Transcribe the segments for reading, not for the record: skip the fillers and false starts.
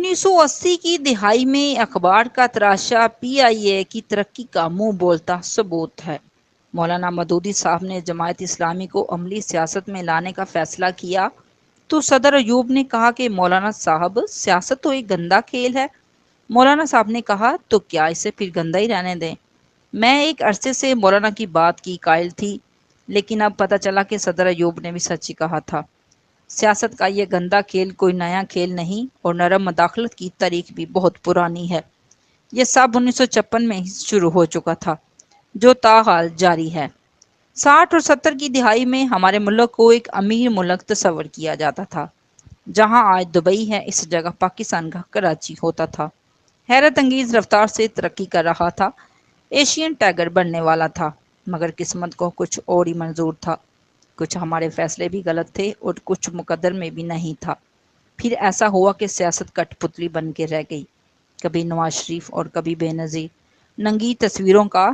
1980 کی دہائی میں اخبار کا تراشا پی آئی اے کی ترقی کا منہ بولتا ثبوت ہے۔ مولانا مودودی صاحب نے جماعت اسلامی کو عملی سیاست میں لانے کا فیصلہ کیا تو صدر ایوب نے کہا کہ مولانا صاحب سیاست تو ایک گندا کھیل ہے۔ مولانا صاحب نے کہا تو کیا اسے پھر گندا ہی رہنے دیں۔ میں ایک عرصے سے مولانا کی بات کی قائل تھی، لیکن اب پتہ چلا کہ صدر ایوب نے بھی سچ ہی کہا تھا۔ سیاست کا یہ گندا کھیل کوئی نیا کھیل نہیں اور نرم مداخلت کی تاریخ بھی بہت پرانی ہے۔ یہ سب 1956 میں ہی شروع ہو چکا تھا، جو تاحال جاری ہے۔ 60 اور 70 کی دہائی میں ہمارے ملک کو ایک امیر ملک تصور کیا جاتا تھا۔ جہاں آج دبئی ہے، اس جگہ پاکستان کا کراچی ہوتا تھا۔ حیرت انگیز رفتار سے ترقی کر رہا تھا، ایشین ٹائگر بننے والا تھا، مگر قسمت کو کچھ اور ہی منظور تھا۔ کچھ ہمارے فیصلے بھی غلط تھے اور کچھ مقدر میں بھی نہیں تھا۔ پھر ایسا ہوا کہ سیاست کٹ پتلی بن کے رہ گئی، کبھی نواز شریف اور کبھی بے نظیر ننگی تصویروں کا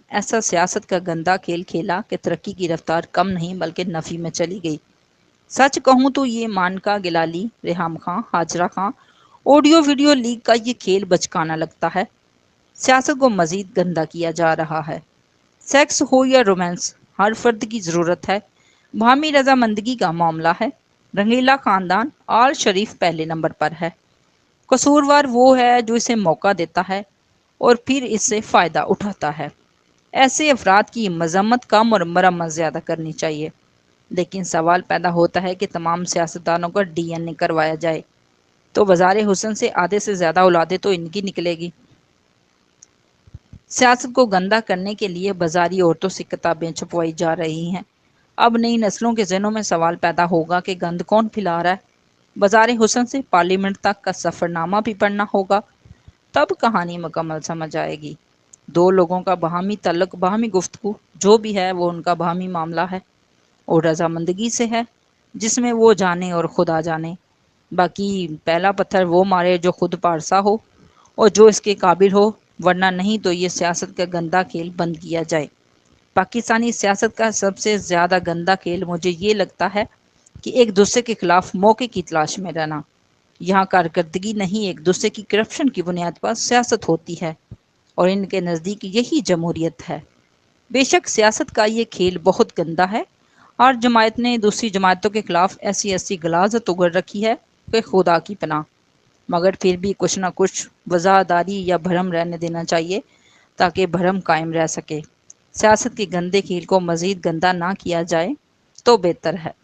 ایسا سیاست کا گندا کھیل کھیلا کہ ترقی کی رفتار کم نہیں بلکہ نفی میں چلی گئی۔ سچ کہوں تو یہ مانکا Gulalai, Reham Khan, Hajra Khan, audio video leak کا یہ کھیل بچکانا لگتا ہے۔ سیاست کو مزید گندا کیا جا رہا ہے۔ سیکس ہو یا رومانس، ہر فرد کی ضرورت ہے۔ باہمی رضامندگی کا معاملہ ہے۔ رنگیلا خاندان، آل شریف پہلے نمبر پر ہے۔ قصوروار وہ ہے جو اسے موقع دیتا ہے اور پھر اس سے فائدہ اٹھاتا ہے۔ ایسے افراد کی مذمت کم اور مرمت زیادہ کرنی چاہیے۔ لیکن سوال پیدا ہوتا ہے کہ تمام سیاستدانوں کا ڈی این اے کروایا جائے تو بازار حسن سے آدھے سے زیادہ اولادیں تو ان کی نکلے گی۔ سیاست کو گندا کرنے کے لیے بازاری عورتوں سے کتابیں چھپوائی جا رہی ہیں۔ اب نئی نسلوں کے ذہنوں میں سوال پیدا ہوگا کہ گند کون پھیلا رہا ہے۔ بازار حسن سے پارلیمنٹ تک کا سفر نامہ بھی پڑھنا ہوگا، تب کہانی مکمل سمجھ آئے گی۔ دو لوگوں کا باہمی تعلق، باہمی گفتگو جو بھی ہے وہ ان کا باہمی معاملہ ہے اور رضامندگی سے ہے، جس میں وہ جانے اور خدا جانے۔ باقی پہلا پتھر وہ مارے جو خود پارسا ہو اور جو اس کے قابل ہو، ورنہ نہیں تو یہ سیاست کا گندا کھیل بند کیا جائے۔ پاکستانی سیاست کا سب سے زیادہ گندا کھیل مجھے یہ لگتا ہے کہ ایک دوسرے کے خلاف موقع کی تلاش میں رہنا۔ یہاں کارکردگی نہیں، ایک دوسرے کی کرپشن کی بنیاد پر سیاست ہوتی ہے اور ان کے نزدیک یہی جمہوریت ہے۔ بے شک سیاست کا یہ کھیل بہت گندا ہے اور جماعت نے دوسری جماعتوں کے خلاف ایسی ایسی غلاظت اگل رکھی ہے کہ خدا کی پناہ، مگر پھر بھی کچھ نہ کچھ وزاداری یا بھرم رہنے دینا چاہیے تاکہ بھرم قائم رہ سکے۔ سیاست کے گندے کھیل کو مزید گندا نہ کیا جائے تو بہتر ہے۔